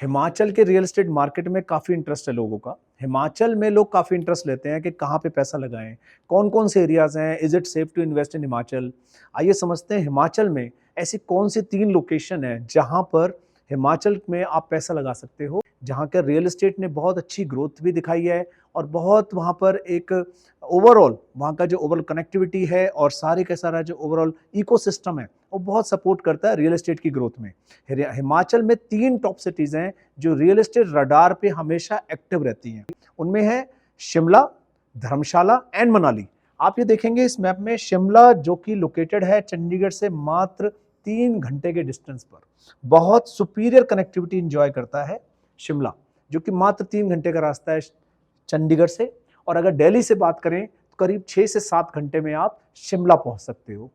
हिमाचल के real estate market में काफ़ी इंटरेस्ट है लोगों का। हिमाचल में लोग काफ़ी इंटरेस्ट लेते हैं कि कहाँ पे पैसा लगाएं, कौन-कौन से एरियाज़ हैं, is it safe to invest in Himachal? आइए समझते हैं हिमाचल में ऐसी कौन सी 3 लोकेशन है जहाँ पर हिमाचल में आप पैसा लगा सकते हो, जहाँ के रियल एस्टेट ने बहुत अच्छी ग्रोथ भी दिखाई है और बहुत वहाँ पर एक ओवरऑल वहाँ का जो ओवरऑल कनेक्टिविटी है और सारे का सारा जो ओवरऑल इकोसिस्टम है, वो बहुत सपोर्ट करता है रियल एस्टेट की ग्रोथ में। हिमाचल में 3 टॉप सिटीज़ हैं जो रियल एस्टेट रडार पे हमेशा एक्टिव रहती हैं। उनमें है शिमला, धर्मशाला एंड मनाली। आप ये देखेंगे इस मैप में शिमला जो कि लोकेटेड है चंडीगढ़ से मात्र 3 घंटे के डिस्टेंस पर। बहुत सुपीरियर कनेक्टिविटी एंजॉय करता है शिमला, जो कि मात्र 3 घंटे का रास्ता है चंडीगढ़ से। और अगर दिल्ली से बात करें तो करीब 6 से 7 घंटे में आप शिमला पहुंच सकते हो।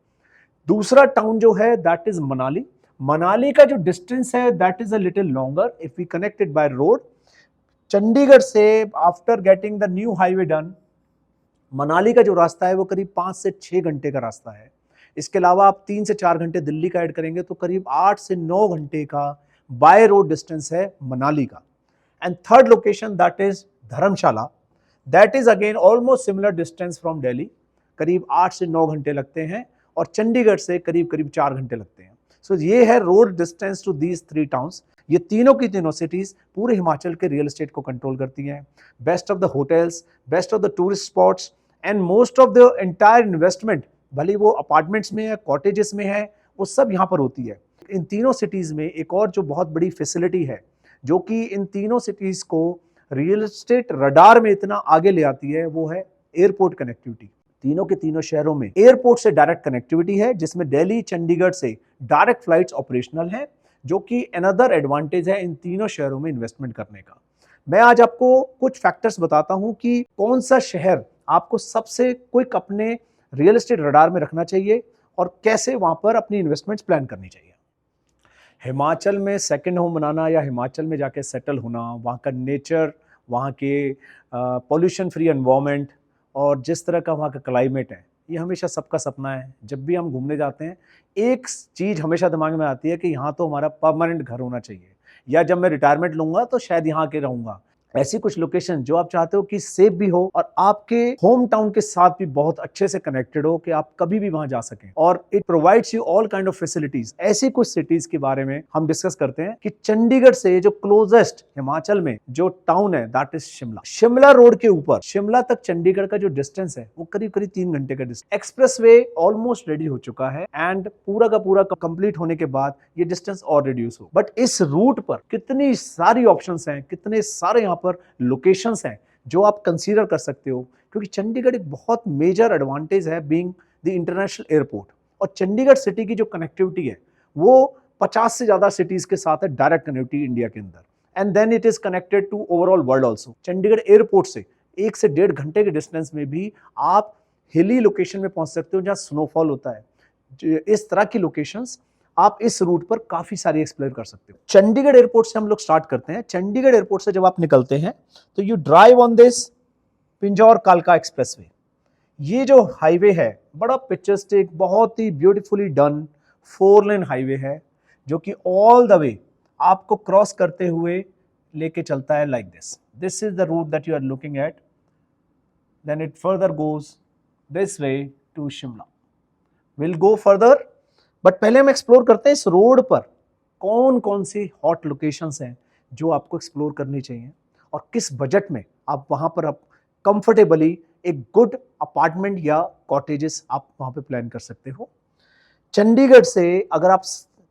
दूसरा टाउन जो है दैट इज मनाली। मनाली का जो डिस्टेंस है that is a little longer if we connected by road. Chandigarh से after getting the new highway done, Manali का जो रास्ता है वो करीब 5 से 6 घंटे का रास्ता है। इसके अलावा आप 3 से 4 घंटे दिल्ली का ऐड करेंगे तो करीब 8 से 9 घंटे का बाय रोड डिस्टेंस है मनाली का। And third location that is Dharamshala, that is again almost similar distance from Delhi, करीब 8 से 9 घंटे लगते हैं और चंडीगढ़ से करीब करीब 4 घंटे लगते हैं। सो ये है road distance to these 3 towns. ये तीनों की तीनों सिटीज पूरे हिमाचल के रियल एस्टेट को कंट्रोल करती हैं। Best of the hotels, best of the tourist spots and most of the entire investment, भले वो अपार्टमेंट्स में है, कॉटेजेस में है, वो सब यहाँ पर होती है। इन तीनों सिटीज में एक और जो बहुत बड़ी फैसिलिटी है जो कि इन तीनों सिटीज को रियल एस्टेट रडार में इतना आगे ले आती है, वो है एयरपोर्ट कनेक्टिविटी। तीनों के तीनों शहरों में एयरपोर्ट से डायरेक्ट कनेक्टिविटी है, जिसमें दिल्ली चंडीगढ़ से डायरेक्ट फ्लाइट्स ऑपरेशनल है, जो कि अनदर एडवांटेज है इन तीनों शहरों में इन्वेस्टमेंट करने का। मैं आज आपको कुछ फैक्टर्स बताता हूं कि कौन सा शहर आपको सबसे क्विक अपने रियल एस्टेट रडार में रखना चाहिए और कैसे वहां पर अपनी इन्वेस्टमेंट्स प्लान करनी चाहिए। हिमाचल में सेकंड होम बनाना या हिमाचल में जाके सेटल होना, वहाँ का नेचर, वहाँ के पॉल्यूशन फ्री एनवायरनमेंट और जिस तरह का वहाँ का क्लाइमेट है, ये हमेशा सबका सपना है। जब भी हम घूमने जाते हैं एक चीज़ हमेशा दिमाग में आती है कि यहाँ तो हमारा परमानेंट घर होना चाहिए, या जब मैं रिटायरमेंट लूँगा तो शायद यहाँ के रहूँगा। ऐसी कुछ लोकेशन जो आप चाहते हो कि सेफ भी हो और आपके होम टाउन के साथ भी बहुत अच्छे से कनेक्टेड हो कि आप कभी भी वहां जा सकें, और it provides you all kind of facilities. ऐसी कुछ सिटीज के बारे में हम डिस्कस करते हैं कि चंडीगढ़ से जो क्लोजेस्ट हिमाचल में जो टाउन है that is Shimla. Shimla road के ऊपर शिमला तक चंडीगढ़ का जो डिस्टेंस है वो करीब करीब 3 घंटे का distance. Express way almost ready हो चुका है एंड पूरा का पूरा कंप्लीट होने के बाद ये डिस्टेंस और रिड्यूस हो। बट इस रूट पर कितनी सारी ऑप्शंस हैं, कितने सारे यहाँ पर लोकेशंस हैं जो आप कंसीडर कर सकते हो, क्योंकि चंडीगढ़ एक बहुत मेजर एडवांटेज है बीइंग द इंटरनेशनल एयरपोर्ट। और चंडीगढ़ सिटी की जो कनेक्टिविटी है वो 50 से ज्यादा सिटीज के साथ है, डायरेक्ट कनेक्टिविटी इंडिया के अंदर, and then it is connected to overall world also. Chandigarh airport से 1 से 1.5 घंटे के डिस्टेंस में भी आप हिली लोकेशन में पहुंच सकते हो जहां स्नोफॉल होता है। इस तरह की लोकेशंस आप इस रूट पर काफी सारी एक्सप्लोर कर सकते हो। चंडीगढ़ एयरपोर्ट से हम लोग स्टार्ट करते हैं। चंडीगढ़ एयरपोर्ट से जब आप निकलते हैं तो you drive on this Pinjore कालका एक्सप्रेसवे। ये जो हाईवे है बड़ा पिक्चरिस्टिक, बहुत ही ब्यूटीफुली डन 4 लेन हाईवे है, जो कि ऑल द वे आपको क्रॉस करते हुए लेके चलता है like this. This is the route that you are looking at, then it further goes this way to Shimla. Will go further, but पहले हम एक्सप्लोर करते हैं इस रोड पर कौन कौन सी हॉट लोकेशंस हैं जो आपको एक्सप्लोर करनी चाहिए और किस बजट में आप वहां पर आप कंफर्टेबली एक गुड अपार्टमेंट या कॉटेजेस आप वहां पे प्लान कर सकते हो। चंडीगढ़ से अगर आप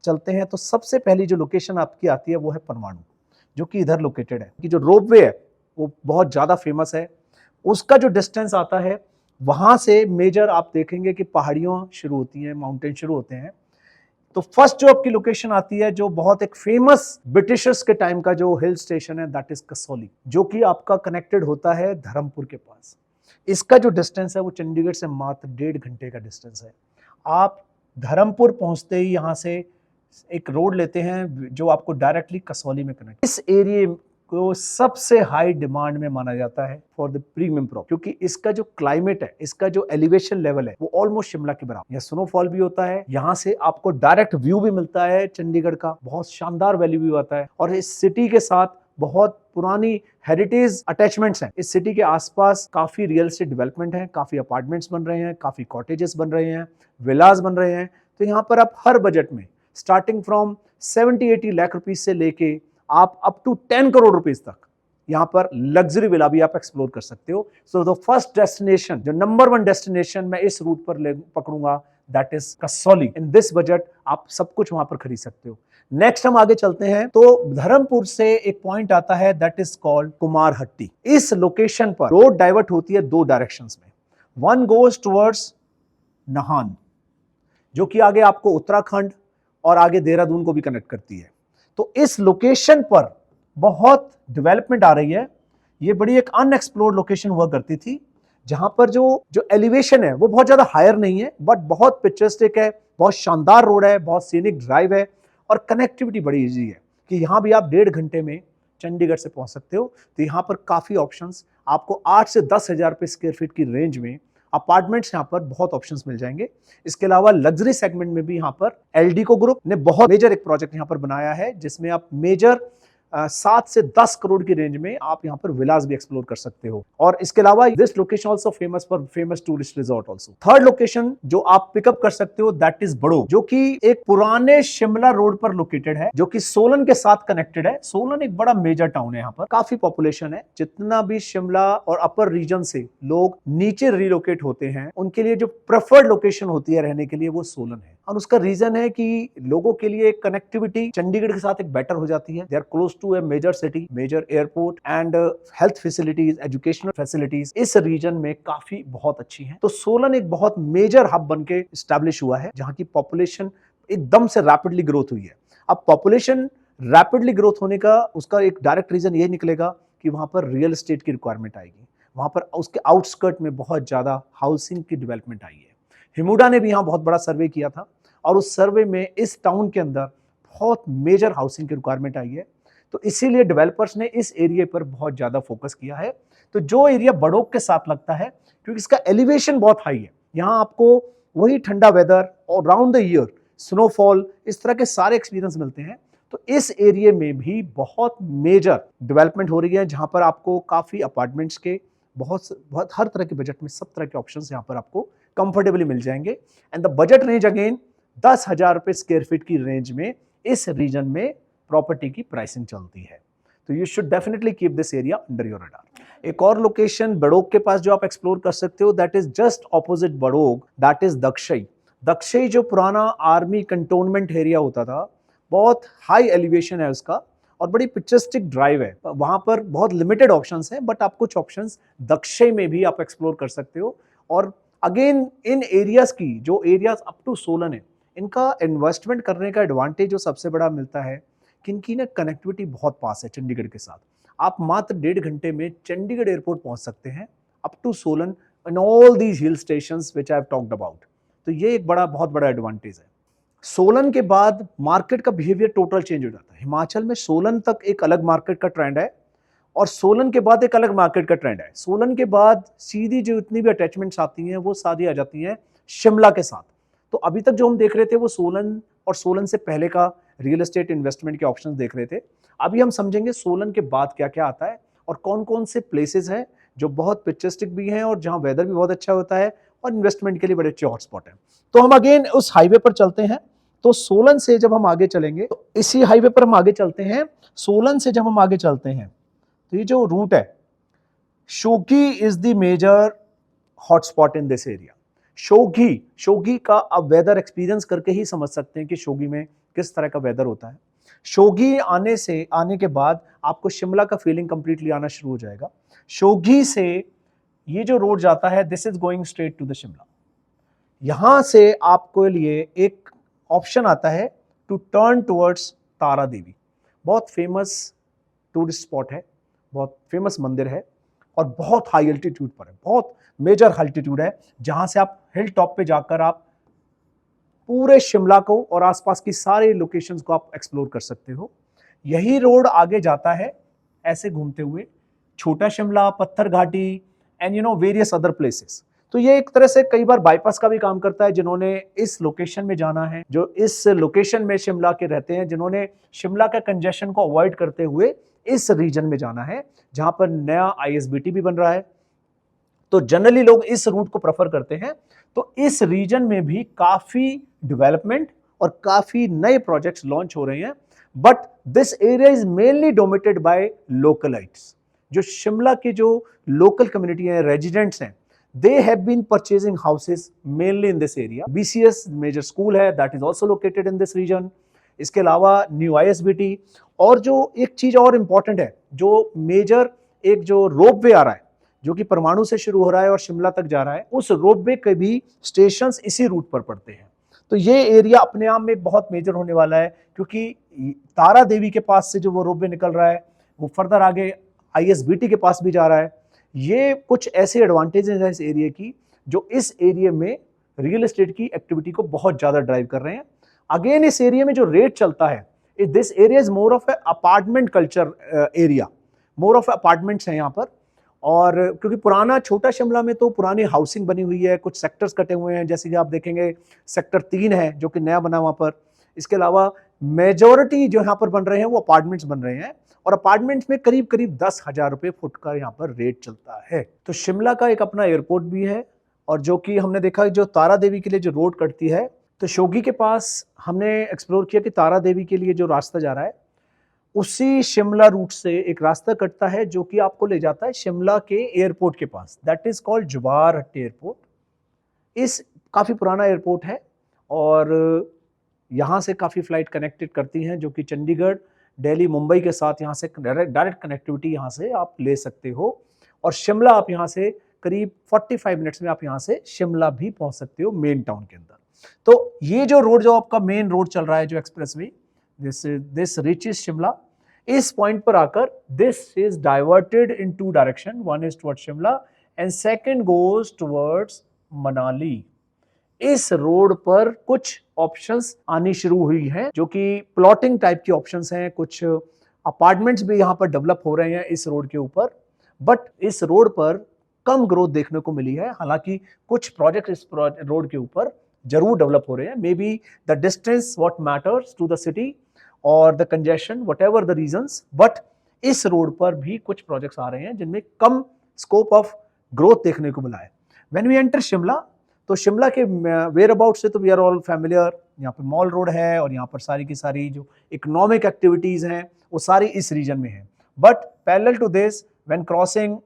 चलते हैं तो सबसे पहली जो लोकेशन आपकी आती है वो है परमाणु, जो कि इधर लोकेटेड है। कि जो रोपवे है वो बहुत ज्यादा फेमस है। उसका जो डिस्टेंस आता है वहां से मेजर आप देखेंगे कि पहाड़ियों शुरू होती हैं, माउंटेन शुरू होते हैं। तो फर्स्ट जो आपकी लोकेशन आती है जो बहुत एक फेमस ब्रिटिशर्स के टाइम का जो हिल स्टेशन है दैट इज कसौली, जो कि आपका कनेक्टेड होता है धर्मपुर के पास। इसका जो डिस्टेंस है वो चंडीगढ़ से मात्र 1.5 घंटे का डिस्टेंस है। आप धर्मपुर पहुंचते ही यहाँ से एक रोड लेते हैं जो आपको डायरेक्टली कसौली में कनेक्ट। इस एरिया को सबसे हाई डिमांड में माना जाता है फॉर द प्रीमियम प्रॉपर्टी, क्योंकि इसका जो क्लाइमेट है, इसका जो एलिवेशन लेवल है, वो ऑलमोस्ट शिमला के बराबर। यहाँ स्नोफॉल भी होता है, यहाँ से आपको डायरेक्ट व्यू भी मिलता है चंडीगढ़ का, बहुत शानदार वैल्यू भी आता है, और इस सिटी के साथ बहुत पुरानी हेरिटेज अटैचमेंट्स हैं। इस सिटी के आसपास काफी रियल एस्टेट डेवलपमेंट है, काफी अपार्टमेंट्स बन रहे हैं, काफी कॉटेजेस बन रहे हैं, विलास बन रहे हैं। तो यहाँ पर आप हर बजट में स्टार्टिंग फ्रॉम 70-80 लाख रुपीज से लेके आप अप टू 10 करोड़ रुपीज तक यहाँ पर लग्जरी विला भी आप एक्सप्लोर कर सकते हो। सो द फर्स्ट डेस्टिनेशन, जो नंबर 1 डेस्टिनेशन मैं इस रूट पर पकड़ूंगा, that is Kasauli. In this budget आप सब कुछ वहां पर खरीद सकते हो। नेक्स्ट हम आगे चलते हैं तो धर्मपुर से एक पॉइंट आता है, दैट इज कॉल्ड कुमारहट्टी। इस लोकेशन पर रोड डाइवर्ट होती है 2 डायरेक्शंस में। वन गोज टुवर्ड्स नाहन, जो कि आगे आपको उत्तराखंड और आगे देहरादून को भी कनेक्ट करती है। तो इस लोकेशन पर बहुत डेवलपमेंट आ रही है। ये बड़ी एक अनएक्सप्लोर्ड लोकेशन हुआ करती थी, जहां पर जो एलिवेशन है वो बहुत ज्यादा हायर नहीं है, बट बहुत पिक्चरिस्टिक है, बहुत शानदार रोड है, बहुत सीनिक ड्राइव है, और कनेक्टिविटी बड़ी इजी है कि यहां भी आप 1.5 घंटे में चंडीगढ़ से पहुंच सकते हो। तो यहां पर काफी ऑप्शंस, आपको 8 से 10,000 रुपए स्क्वायर फीट की रेंज में अपार्टमेंट्स यहाँ पर बहुत ऑप्शंस मिल जाएंगे। इसके अलावा लग्जरी सेगमेंट में भी यहाँ पर एल्डिको ग्रुप ने बहुत मेजर एक प्रोजेक्ट यहाँ पर बनाया है, जिसमें आप मेजर 7 से 10 करोड़ की रेंज में आप यहाँ पर विलास भी एक्सप्लोर कर सकते हो। और इसके अलावा this location also famous for famous tourist resort also. Third location जो आप पिकअप कर सकते हो, दैट इज बड़ोग, जो कि एक पुराने शिमला रोड पर लोकेटेड है, जो कि सोलन के साथ कनेक्टेड है। सोलन एक बड़ा मेजर टाउन है, यहाँ पर काफी पॉपुलेशन है। जितना भी शिमला और अपर रीजन से लोग नीचे रिलोकेट होते हैं, उनके लिए जो प्रेफर्ड लोकेशन होती है रहने के लिए, वो सोलन है। और उसका रीजन है कि लोगों के लिए कनेक्टिविटी चंडीगढ़ के साथ एक बेटर हो जाती है। They are close to a major city, major airport and health facilities, educational facilities इस रीजन में काफी बहुत अच्छी हैं। तो सोलन एक बहुत मेजर हब बनके एस्टैब्लिश हुआ है, जहां की पॉपुलेशन एकदम से रैपिडली ग्रोथ हुई है। अब पॉपुलेशन रैपिडली ग्रोथ होने का उसका एक डायरेक्ट रीजन ये निकलेगा कि वहां पर रियल एस्टेट की रिक्वायरमेंट आएगी, वहां पर उसके आउटस्कर्ट में बहुत ज्यादा हाउसिंग की डेवलपमेंट आई है। हिमुडा ने भी यहाँ बहुत बड़ा सर्वे किया था, और उस सर्वे में इस टाउन के अंदर बहुत मेजर हाउसिंग की रिक्वायरमेंट आई है। तो इसीलिए डेवलपर्स ने इस एरिया पर बहुत ज्यादा फोकस किया है। तो जो एरिया बड़ोग के साथ लगता है, क्योंकि इसका एलिवेशन बहुत हाई है, यहाँ आपको वही ठंडा वेदर और राउंड द ईयर स्नोफॉल, इस तरह के सारे एक्सपीरियंस मिलते हैं। तो इस एरिया में भी बहुत मेजर डेवलपमेंट हो रही है, जहां पर आपको काफी अपार्टमेंट्स के बहुत हर तरह के बजट में सब तरह के ऑप्शंस यहाँ पर आपको कंफर्टेबली मिल जाएंगे। And the budget range again 10,000 रुपए स्क्वायर फीट की रेंज में इस रीजन में प्रॉपर्टी की प्राइसिंग चलती है। तो you should definitely keep this area under your radar. एक और लोकेशन बड़ोग के पास जो आप एक्सप्लोर कर सकते हो, that is just opposite Barog, that is Dagshai. Dagshai जो पुराना आर्मी कंटोनमेंट एरिया होता था, बहुत हाई एलिवेशन है उसका, और बड़ी पिक्चरिस्टिक ड्राइव है। वहां पर बहुत लिमिटेड ऑप्शंस हैं, बट आप कुछ ऑप्शंस दक्षई में भी आप एक्सप्लोर कर सकते हो। और अगेन इन एरियाज की, जो एरियाज अप टू सोलन है, इनका इन्वेस्टमेंट करने का एडवांटेज जो सबसे बड़ा मिलता है कि इनकी ना कनेक्टिविटी बहुत पास है चंडीगढ़ के साथ। आप मात्र 1.5 घंटे में चंडीगढ़ एयरपोर्ट पहुंच सकते हैं, up to Solan and all these hill stations which I have talked about. तो ये एक बहुत बड़ा एडवांटेज है। सोलन के बाद मार्केट का बिहेवियर टोटल चेंज हो जाता है। हिमाचल में सोलन तक एक अलग मार्केट का ट्रेंड है, और सोलन के बाद एक अलग मार्केट का ट्रेंड है। सोलन के बाद सीधी जो इतनी भी अटैचमेंट्स आती हैं, वो सारी आ जाती हैं शिमला के साथ। तो अभी तक जो हम देख रहे थे वो सोलन और सोलन से पहले का रियल एस्टेट इन्वेस्टमेंट के ऑप्शंस देख रहे थे। अभी हम समझेंगे सोलन के बाद क्या क्या आता है, और कौन कौन से प्लेसेस हैं जो बहुत पिक्चरिस्टिक भी हैं, और जहां वेदर भी बहुत अच्छा होता है, और इन्वेस्टमेंट के लिए बड़े अच्छे हॉटस्पॉट हैं। तो हम अगेन उस हाईवे पर चलते हैं। तो सोलन से जब हम आगे चलेंगे, तो इसी हाईवे पर हम आगे चलते हैं। सोलन से जब हम आगे चलते हैं, तो ये जो रूट है, Shoghi is the major hotspot in this area. Shoghi का अब वेदर एक्सपीरियंस करके ही समझ सकते हैं कि शोघी में किस तरह का वेदर होता है। शोघी आने के बाद आपको शिमला का फीलिंग कंप्लीटली आना शुरू हो जाएगा। शोघी से ये जो रोड जाता है, this is going straight to the Shimla. यहां से आपको लिए एक ऑप्शन आता है to turn towards Tara Devi. बहुत फेमस टूरिस्ट स्पॉट है, बहुत फेमस मंदिर है, और बहुत हाई एल्टीट्यूड पर है, बहुत मेजर एल्टीट्यूड है, जहां से आप हिल टॉप पे जाकर आप पूरे शिमला को और आसपास की सारे लोकेशंस को आप एक्सप्लोर कर सकते हो। यही रोड आगे जाता है ऐसे घूमते हुए, छोटा शिमला, पत्थर घाटी एंड वेरियस अदर प्लेसेस। तो ये एक तरह से कई बार बाईपास का भी काम करता है। जिन्होंने इस लोकेशन में जाना है, जो इस लोकेशन में शिमला के रहते हैं, जिन्होंने शिमला का कंजेशन को अवॉइड करते हुए इस रीजन में जाना है जहां पर नया आईएसबीटी भी बन रहा है, तो जनरली लोग इस रूट को प्रेफर करते हैं। तो इस रीजन में भी काफी डेवलपमेंट और काफी नए प्रोजेक्ट्स लॉन्च हो रहे हैं, but this area is mainly dominated by localites. जो शिमला के जो लोकल कम्युनिटी है, रेजिडेंट्स हैं, they have been purchasing houses mainly in this area. BCS major school है, that is also located in this region. इसके अलावा न्यू ISBT, और जो एक चीज और इंपॉर्टेंट है, जो मेजर एक जो रोपवे आ रहा है जो कि परमाणु से शुरू हो रहा है और शिमला तक जा रहा है, उस रोपवे के भी स्टेशंस इसी रूट पर पड़ते हैं। तो ये एरिया अपने आप में बहुत मेजर होने वाला है, क्योंकि तारा देवी के पास से जो वो रोपवे निकल रहा है वो फर्दर आगे ISBT के पास भी जा रहा है। ये कुछ ऐसे एडवांटेजेस हैं इस एरिया की जो इस एरिया में रियल एस्टेट की एक्टिविटी को बहुत ज्यादा ड्राइव कर रहे हैं। अगेन इस एरिया में जो रेट चलता है, this area is more of A apartment culture area, more of apartments हैं यहाँ पर। और क्योंकि पुराना छोटा शिमला में तो पुरानी हाउसिंग बनी हुई है, कुछ सेक्टर्स कटे हुए हैं, जैसे कि आप देखेंगे सेक्टर 3 है जो कि नया बना वहां पर। इसके अलावा मेजॉरिटी जो यहाँ पर बन रहे हैं वो अपार्टमेंट्स बन रहे हैं, और अपार्टमेंट्स में करीब करीब 10,000 रुपए फुट का यहाँ पर रेट चलता है। तो शिमला का एक अपना एयरपोर्ट भी है, और जो कि हमने देखा जो तारा देवी के लिए जो रोड कटती है, तो शोगी के पास हमने एक्सप्लोर किया कि तारा देवी के लिए जो रास्ता जा रहा है उसी शिमला रूट से एक रास्ता कटता है जो कि आपको ले जाता है शिमला के एयरपोर्ट के पास, दैट इज कॉल्ड जुबार हट्टी एयरपोर्ट। इस काफी पुराना एयरपोर्ट है, और यहाँ से काफी फ्लाइट कनेक्टेड करती हैं, जो कि चंडीगढ़, दिल्ली, मुंबई के साथ यहाँ से डायरेक्ट कनेक्टिविटी यहाँ से आप ले सकते हो। और शिमला आप यहाँ से करीब 45 मिनट्स में आप यहाँ से शिमला भी पहुंच सकते हो मेन टाउन के अंदर। तो ये जो रोड, जो आपका मेन रोड चल रहा है, जो एक्सप्रेसवे, दिस रीचेस शिमला। इस पॉइंट पर आकर this is diverted in 2 direction, one is towards Shimla and second goes towards Manali. इस रोड पर कुछ ऑप्शंस आनी शुरू हुई हैं, जो कि प्लॉटिंग टाइप की ऑप्शंस हैं। कुछ अपार्टमेंट्स भी यहाँ पर डेवलप हो रहे हैं इस रोड के ऊपर, बट इस रोड पर कम ग्रोथ देखने को मिली है। हालांकि कुछ प्रोजेक्ट इस रोड के ऊपर जरूर डेवलप हो रहे हैं। Maybe the distance what matters to the city और the congestion, whatever the reasons, but इस रोड पर भी कुछ प्रोजेक्ट्स आ रहे हैं जिनमें कम स्कोप ऑफ ग्रोथ देखने को मिला है। व्हेन वी एंटर शिमला, तो शिमला के वेयर अबाउट से तो वी आर ऑल फैमिलियर। यहाँ पर मॉल रोड है, और यहाँ पर सारी की सारी जो इकोनॉमिक एक्टिविटीज हैं वो सारी इस रीजन में है। But parallel to this, when crossing,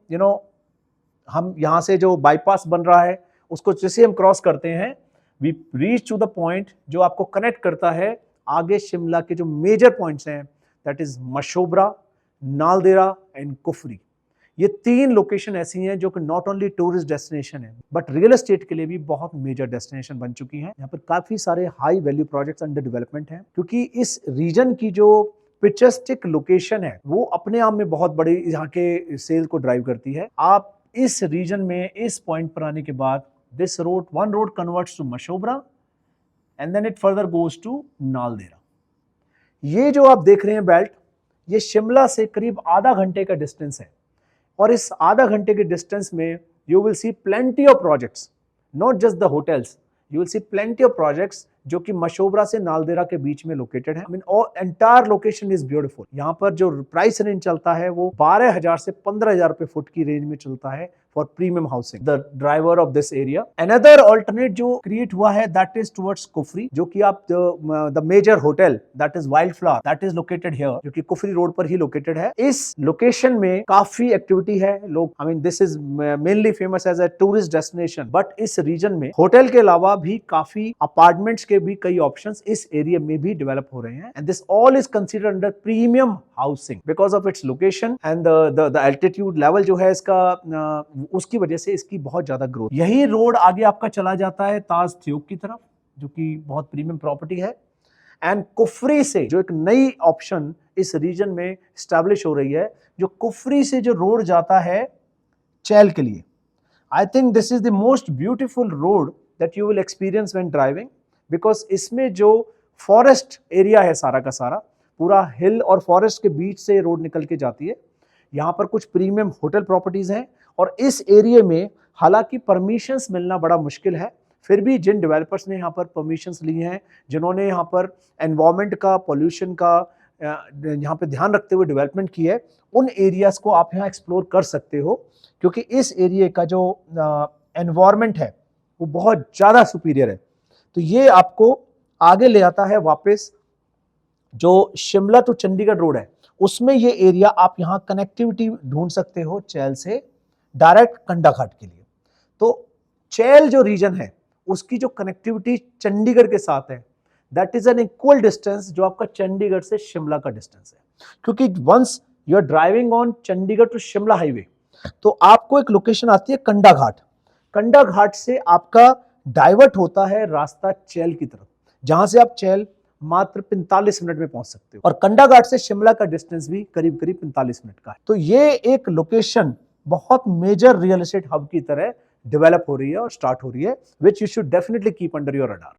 हम यहाँ से जो बाईपास बन रहा है उसको जैसे हम क्रॉस करते हैं, we reach to the point जो आपको कनेक्ट करता है आगे शिमला के जो मेजर पॉइंट्स हैं, that is Mashobra, Naldehra and Kufri. ये 3 लोकेशन ऐसी हैं जो कि नॉट ओनली टूरिस्ट डेस्टिनेशन है, बट रियल एस्टेट के लिए भी बहुत मेजर डेस्टिनेशन बन चुकी हैं। यहाँ पर काफी सारे high value projects under development हैं, क्योंकि इस रीजन की जो पिक्चरिस्टिक लोकेशन है वो अपने आप में बहुत बड़ी यहाँ के सेल को ड्राइव करती है। आप इस रीजन में इस पॉइंट पर आने के बाद this road, one road converts to Mashobra and then it further goes to Naldehra. ये जो आप देख रहे हैं बेल्ट, ये शिमला से करीब आधा घंटे का डिस्टेंस है, और इस आधा घंटे के डिस्टेंस में you will see plenty of projects, not just the hotels, you will see plenty of projects जो कि मशोबरा से नालदेहरा के बीच में लोकेटेड है। I mean all entire location is beautiful. यहाँ पर जो प्राइस रेंज चलता है वो 12,000 से 15,000 रुपए फुट की रेंज में चलता है for premium housing, the driver of this area. Another alternate जो क्रिएट हुआ है दैट इज टुवर्ड्स कुफरी, जो कि आप the major hotel that is Wild Flower, that is located here, जो कि कुफरी रोड पर ही लोकेटेड है। इस लोकेशन में काफी एक्टिविटी है। लोग, I mean this is mainly famous as a tourist destination, but इस रीजन में होटल के अलावा भी काफी अपार्टमेंट्स के भी कई ऑप्शंस इस एरिया में भी डेवलप हो रहे हैं, and this all is considered under premium housing because of its location and the altitude level जो है इसका, उसकी वजह से इसकी बहुत ज्यादा ग्रोथ। यही रोड आगे आपका चला जाता है ताज थ्योक की तरफ, जो कि बहुत प्रीमियम प्रॉपर्टी है, एंड कुफरी से जो एक नई ऑप्शन इस रीजन में स्टैब्लिश हो रही है, जो कुफरी से जो रोड जाता है चैल के लिए। I think this is the most beautiful road that you will experience when driving, because इसमें जो फॉरेस्ट एरिया है सारा का सारा, पूरा हिल और फॉरेस्ट के बीच से रोड निकल के जाती है, यहाँ पर कुछ प्रीमियम होटल प्रॉपर्टीज हैं और इस एरिया में हालांकि परमिशंस मिलना बड़ा मुश्किल है, फिर भी जिन डेवलपर्स ने यहाँ पर परमिशंस ली हैं, जिन्होंने यहाँ पर एनवायरनमेंट का, पोल्यूशन का यहाँ पे ध्यान रखते हुए डेवलपमेंट की है, उन एरियाज को आप यहाँ एक्सप्लोर कर सकते हो, क्योंकि इस एरिया का जो एनवायरनमेंट है वो बहुत ज़्यादा सुपीरियर है। तो ये आपको आगे ले आता है वापस, जो शिमला टू चंडीगढ़ रोड है उसमें ये एरिया आप यहाँ कनेक्टिविटी ढूंढ सकते हो चैल से डायरेक्ट कंडाघाट के लिए। तो चैल जो रीजन है उसकी जो कनेक्टिविटी चंडीगढ़ के साथ है, that is an equal distance जो आपका चंडीगढ़ से शिमला का डिस्टेंस है, क्योंकि once you are driving on Chandigarh to Shimla highway तो आपको एक लोकेशन आती है कंडाघाट। कंडाघाट से आपका डाइवर्ट होता है रास्ता चैल की तरफ, जहां से आप चैल मात्र 45 मिनट में पहुंच सकते हो, और कंडाघाट से शिमला का डिस्टेंस भी करीब करीब 45 मिनट का है। तो ये एक लोकेशन बहुत मेजर रियल एस्टेट हब की तरह डेवलप हो रही है और स्टार्ट हो रही है, which you should definitely keep under your radar.